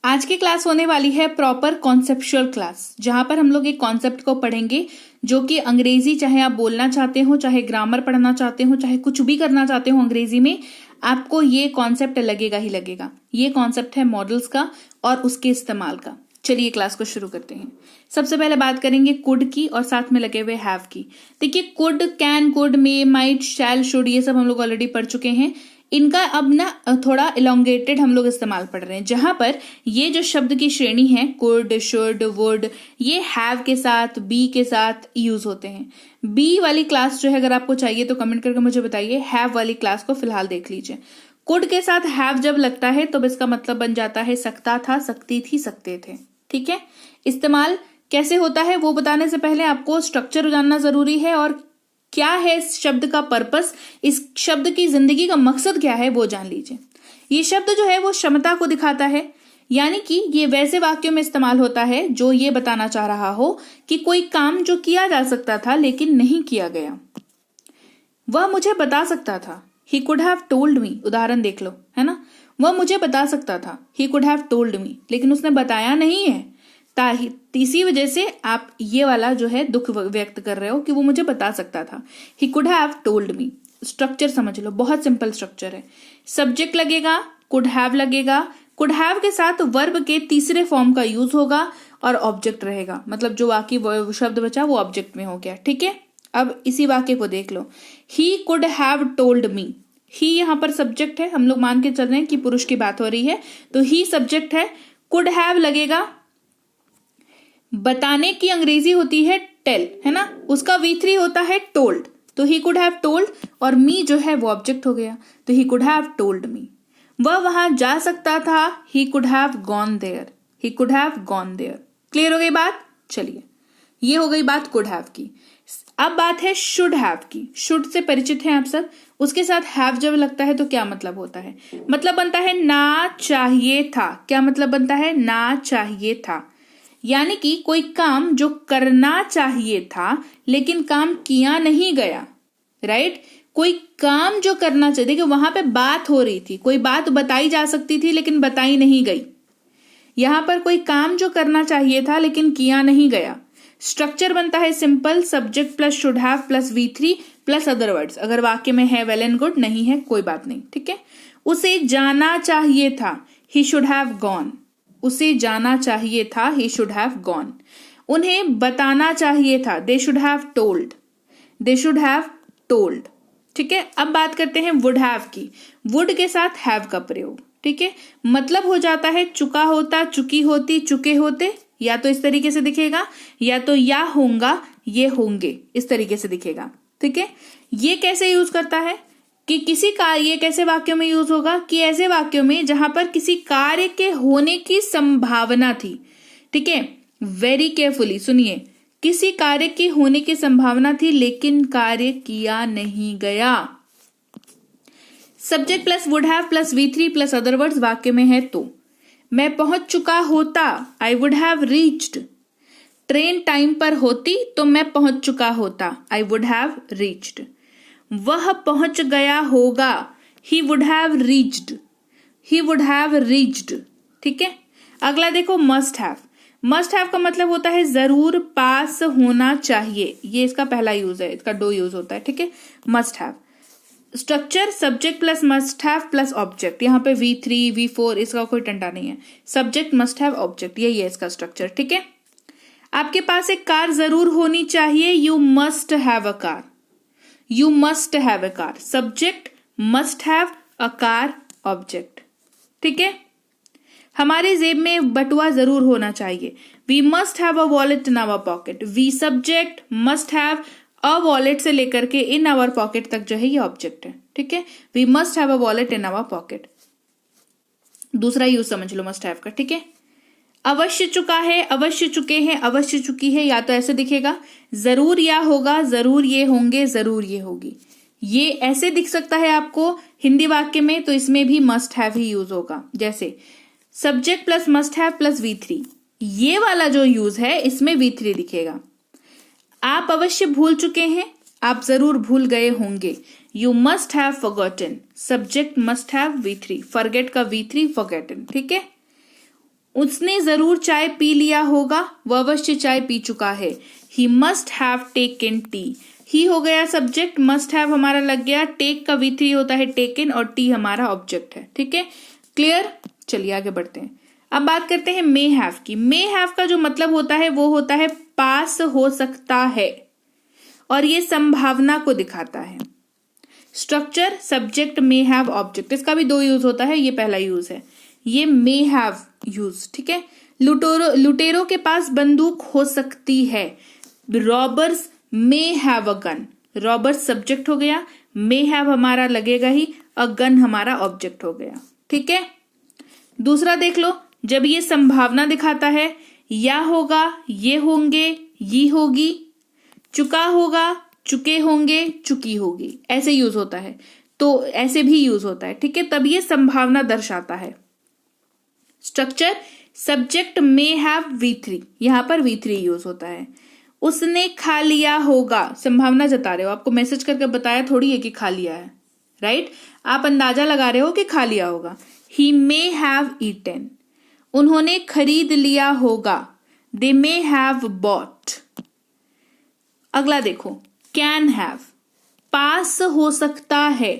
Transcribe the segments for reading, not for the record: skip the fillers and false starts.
आज की क्लास होने वाली है प्रॉपर कॉन्सेप्चुअल क्लास, जहां पर हम लोग एक कॉन्सेप्ट को पढ़ेंगे जो कि अंग्रेजी चाहे आप बोलना चाहते हो, चाहे ग्रामर पढ़ना चाहते हो, चाहे कुछ भी करना चाहते हो अंग्रेजी में, आपको ये कॉन्सेप्ट लगेगा ही लगेगा। ये कॉन्सेप्ट है मॉडल्स का और उसके इस्तेमाल का। चलिए क्लास को शुरू करते हैं। सबसे पहले बात करेंगे कुड की और साथ में लगे हुए हैव की। देखिए could, can, could, may, might, shall, should, ये सब हम लोग ऑलरेडी पढ़ चुके हैं। इनका अब ना थोड़ा इलोंगेटेड हम लोग इस्तेमाल पढ़ रहे हैं, जहां पर ये जो शब्द की श्रेणी है कुड, शुड, वुड, ये हैव के साथ, बी के साथ यूज होते हैं। बी वाली क्लास जो है अगर आपको चाहिए तो कमेंट करके मुझे बताइए। हैव वाली क्लास को फिलहाल देख लीजिए। कुड के साथ हैव जब लगता है तो इसका मतलब बन जाता है सकता था, सकती थी, सकते थे। ठीक है, इस्तेमाल कैसे होता है वो बताने से पहले आपको स्ट्रक्चर जानना जरूरी है और क्या है इस शब्द का पर्पस, इस शब्द की जिंदगी का मकसद क्या है वो जान लीजिए। ये शब्द जो है वो क्षमता को दिखाता है, यानी कि ये वैसे वाक्यों में इस्तेमाल होता है जो ये बताना चाह रहा हो कि कोई काम जो किया जा सकता था लेकिन नहीं किया गया, वह मुझे बता सकता था। ही कुड हैव टोल्ड मी, उदाहरण देख लो, है ना। वह मुझे बता सकता था, ही कुड हैव टोल्ड मी, लेकिन उसने बताया नहीं है। इसी वजह से आप ये वाला जो है दुख व्यक्त कर रहे हो कि वो मुझे बता सकता था। He could have told me. Structure समझ लो, बहुत सिंपल स्ट्रक्चर है। सब्जेक्ट लगेगा, कुड हैव लगेगा, कुड हैव के साथ वर्ब के तीसरे फॉर्म का यूज होगा और ऑब्जेक्ट रहेगा, मतलब जो बाकी शब्द बचा वो ऑब्जेक्ट में हो गया। ठीक है, अब इसी वाक्य को देख लो। He could have told me. He यहां पर सब्जेक्ट है, हम लोग मान के चल रहे हैं कि पुरुष की बात हो रही है, तो ही सब्जेक्ट है। कुड हैव लगेगा, बताने की अंग्रेजी होती है टेल, है ना, उसका V3 होता है टोल्ड, तो ही कुड हैव टोल्ड, और मी जो है वो ऑब्जेक्ट हो गया, तो he could have told me. वह वहां जा सकता था, he could have gone there, he could have gone there. Clear हो गई बात। चलिए, ये हो गई बात कुड हैव की। अब बात है शुड हैव की। शुड से परिचित हैं आप सब। उसके साथ हैव जब लगता है तो क्या मतलब होता है? मतलब बनता है ना चाहिए था। क्या मतलब बनता है? ना चाहिए था। यानी कि कोई काम जो करना चाहिए था लेकिन काम किया नहीं गया। राइट, कोई काम जो करना चाहिए, देखिए वहां पे बात हो रही थी, कोई बात बताई जा सकती थी लेकिन बताई नहीं गई। यहां पर कोई काम जो करना चाहिए था लेकिन किया नहीं गया। स्ट्रक्चर बनता है simple, subject plus should have plus V3 plus other words. अगर वाक्य में है वेल एंड गुड, नहीं है कोई बात नहीं। ठीक है, उसे जाना चाहिए था, ही शुड हैव गॉन। उसे जाना चाहिए था, he should have gone। उन्हें बताना चाहिए था, they should have told, they should have told। ठीक है, अब बात करते हैं would have की। would के साथ have का प्रयोग। ठीक है, मतलब हो जाता है चुका होता, चुकी होती, चुके होते, या तो इस तरीके से दिखेगा, या तो या होगा, ये होंगे, इस तरीके से दिखेगा। ठीक है, ये कैसे यूज करता है कि किसी कार्य, ये कैसे वाक्यों में यूज होगा कि ऐसे वाक्यों में जहां पर किसी कार्य के होने की संभावना थी। ठीक है, वेरी केयरफुली सुनिए, किसी कार्य के होने की संभावना थी लेकिन कार्य किया नहीं गया। Subject plus would have plus V3 plus other words वाक्य में है तो। मैं पहुंच चुका होता, I would have reached. Train time पर होती तो मैं पहुंच चुका होता, आई वुड हैव रीच्ड। वह पहुंच गया होगा, he would have reached, he would have reached. ठीक है, अगला देखो मस्ट हैव। मस्ट हैव का मतलब होता है जरूर, पास होना चाहिए। ये इसका पहला यूज है, इसका दो यूज होता है। ठीक है, must have. Structure subject plus must have plus object. यहाँ पे V3 V4 इसका कोई टंटा नहीं है, सब्जेक्ट मस्ट हैव ऑब्जेक्ट, यही है इसका स्ट्रक्चर। ठीक है, आपके पास एक कार जरूर होनी चाहिए, you must have a car, you must have a car। subject must have a car object। ठीक है, हमारी जेब में बटुआ जरूर होना चाहिए, we must have a wallet in our pocket। we subject must have a wallet से लेकर के in our pocket तक जो है ये ऑब्जेक्ट है। ठीक है, we must have a wallet in our pocket। दूसरा यूज समझ लो मस्ट हैव का। ठीक है, अवश्य चुका है, अवश्य चुके हैं, अवश्य चुकी है, या तो ऐसे दिखेगा जरूर या होगा, जरूर ये होंगे, जरूर ये होगी। ये ऐसे दिख सकता है आपको हिंदी वाक्य में, तो इसमें भी मस्ट हैव ही यूज होगा। जैसे subject plus must have plus V3, ये वाला जो यूज है इसमें V3 दिखेगा। आप अवश्य भूल चुके हैं, आप जरूर भूल गए होंगे, you must have forgotten. Subject must have V3, forget का V3 फॉरगेटन। ठीक है, उसने जरूर चाय पी लिया होगा, वह अवश्य चाय पी चुका है। He must have taken tea. He हो गया सब्जेक्ट, मस्ट हैव हमारा लग गया, टेक का V3 होता है टेकन और टी हमारा ऑब्जेक्ट है। ठीक है, क्लियर। चलिए आगे बढ़ते हैं। अब बात करते हैं मे हैव की। मे हैव का जो मतलब होता है वो होता है पास हो सकता है, और ये संभावना को दिखाता है। Structure subject may have object, इसका भी 2 यूज होता है, ये पहला यूज है, ये मे हैव यूज। ठीक है, लुटेरों के पास बंदूक हो सकती है। Robbers may have a gun, robbers subject हो गया, मे हैव हमारा लगेगा ही, अ गन हमारा ऑब्जेक्ट हो गया। ठीक है, दूसरा देख लो, जब ये संभावना दिखाता है, या होगा, ये होंगे, ये होगी, चुका होगा, चुके होंगे, चुकी होगी, ऐसे यूज होता है, तो ऐसे भी यूज होता है। ठीक है, तब ये संभावना दर्शाता है। Structure subject may have V3, यहां पर V3 यूज होता है। उसने खा लिया होगा, संभावना जता रहे हो, आपको मैसेज करके बताया थोड़ी है कि खा लिया है, राइट, आप अंदाजा लगा रहे हो कि खा लिया होगा। ही मे हैव ईटन, उन्होंने खरीद लिया होगा, दे मे हैव बॉट। अगला देखो, कैन हैव, पास हो सकता है।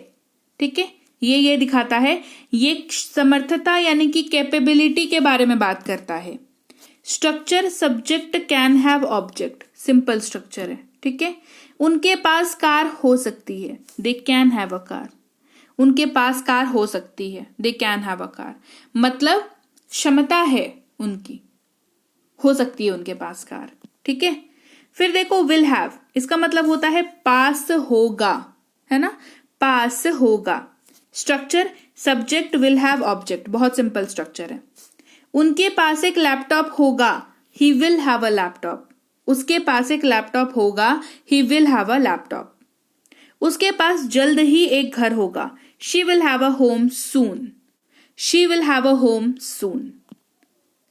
ठीक है, ये दिखाता है, ये समर्थता यानी कि कैपेबिलिटी के बारे में बात करता है। Structure subject can have object, simple structure है। ठीक है, उनके पास कार हो सकती है, they can have a car, उनके पास कार हो सकती है, they can have a car, मतलब क्षमता है उनकी, हो सकती है उनके पास कार। ठीक है, फिर देखो विल हैव, इसका मतलब होता है पास होगा, है ना, पास होगा। Structure subject will have object, बहुत सिंपल स्ट्रक्चर है। उनके पास एक लैपटॉप होगा, he will have a laptop, उसके पास एक लैपटॉप होगा, he will have a laptop. उसके पास जल्द ही एक घर होगा, she will have a home soon, she will have a home soon.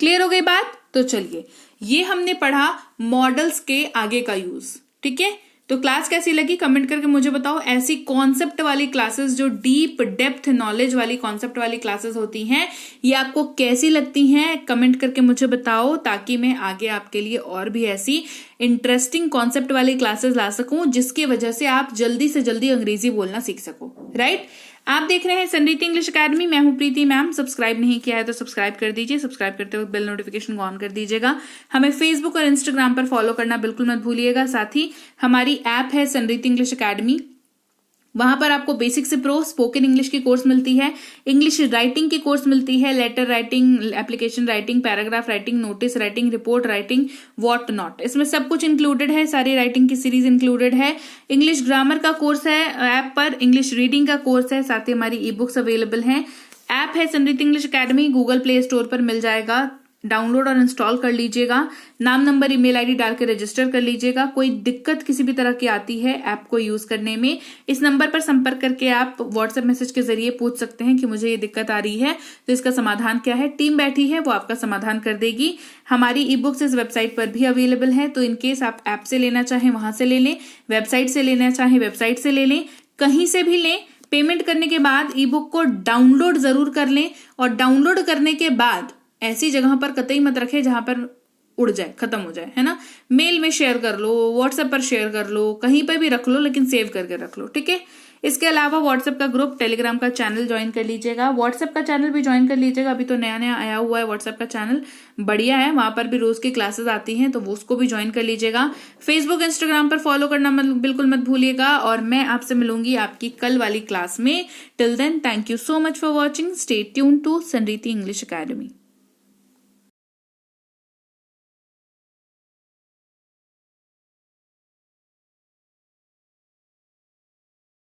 Clear हो गई बात। तो चलिए, ये हमने पढ़ा मॉडल्स के आगे का यूज। ठीक है, तो क्लास कैसी लगी कमेंट करके मुझे बताओ। ऐसी कॉन्सेप्ट वाली क्लासेस, जो डीप डेप्थ नॉलेज वाली कॉन्सेप्ट वाली क्लासेस होती हैं, ये आपको कैसी लगती हैं कमेंट करके मुझे बताओ, ताकि मैं आगे आपके लिए और भी ऐसी इंटरेस्टिंग कॉन्सेप्ट वाली क्लासेस ला सकूं, जिसकी वजह से आप जल्दी से जल्दी अंग्रेजी बोलना सीख सको। राइट, आप देख रहे हैं समृद्धि इंग्लिश एकेडमी, मैं हूं प्रीति मैम। सब्सक्राइब नहीं किया है तो सब्सक्राइब कर दीजिए, सब्सक्राइब करते हुए बेल नोटिफिकेशन को ऑन कर दीजिएगा। हमें फेसबुक और इंस्टाग्राम पर फॉलो करना बिल्कुल मत भूलिएगा। साथ ही हमारी ऐप है समृद्धि इंग्लिश एकेडमी, वहां पर आपको बेसिक से प्रो स्पोकन इंग्लिश की कोर्स मिलती है, इंग्लिश राइटिंग की कोर्स मिलती है, letter writing, application writing, paragraph writing, notice writing, report writing, what not, इसमें सब कुछ इंक्लूडेड है, सारी राइटिंग की सीरीज इंक्लूडेड है। इंग्लिश ग्रामर का कोर्स है ऐप पर, इंग्लिश रीडिंग का कोर्स है, साथ ही हमारी ई बुक्स अवेलेबल हैं। ऐप है Samriddhi English academy, Google Play Store पर मिल जाएगा, डाउनलोड और इंस्टॉल कर लीजिएगा। नाम नंबर ईमेल आईडी डाल के रजिस्टर कर लीजिएगा। कोई दिक्कत किसी भी तरह की आती है ऐप को यूज करने में, इस नंबर पर संपर्क करके आप व्हाट्सएप मैसेज के जरिए पूछ सकते हैं कि मुझे ये दिक्कत आ रही है, तो इसका समाधान क्या है। टीम बैठी है, वो आपका समाधान कर देगी। हमारी ई बुक्स इस वेबसाइट पर भी अवेलेबल है, तो इनकेस आप ऐप से लेना चाहें वहां से ले लें, वेबसाइट से लेना चाहें वेबसाइट से ले लें, कहीं से भी लें। पेमेंट करने के बाद ई बुक को डाउनलोड जरूर कर लें, और डाउनलोड करने के बाद ऐसी जगह पर कतई मत रखे जहां पर उड़ जाए, खत्म हो जाए, है ना। मेल में शेयर कर लो, व्हाट्सएप पर शेयर कर लो, कहीं पर भी रख लो, लेकिन सेव करके रख लो। ठीक है, इसके अलावा व्हाट्सएप का ग्रुप, टेलीग्राम का चैनल ज्वाइन कर लीजिएगा, व्हाट्सएप का चैनल भी ज्वाइन कर लीजिएगा। अभी तो नया नया आया हुआ है व्हाट्सएप का चैनल, बढ़िया है, वहां पर भी रोज की क्लासेस आती हैं, तो वो उसको भी ज्वाइन कर लीजिएगा। फेसबुक इंस्टाग्राम पर फॉलो करना बिल्कुल मत भूलिएगा, और मैं आपसे मिलूंगी आपकी कल वाली क्लास में। Till then, thank you so much for watching, stay tuned to Samriddhi English academy.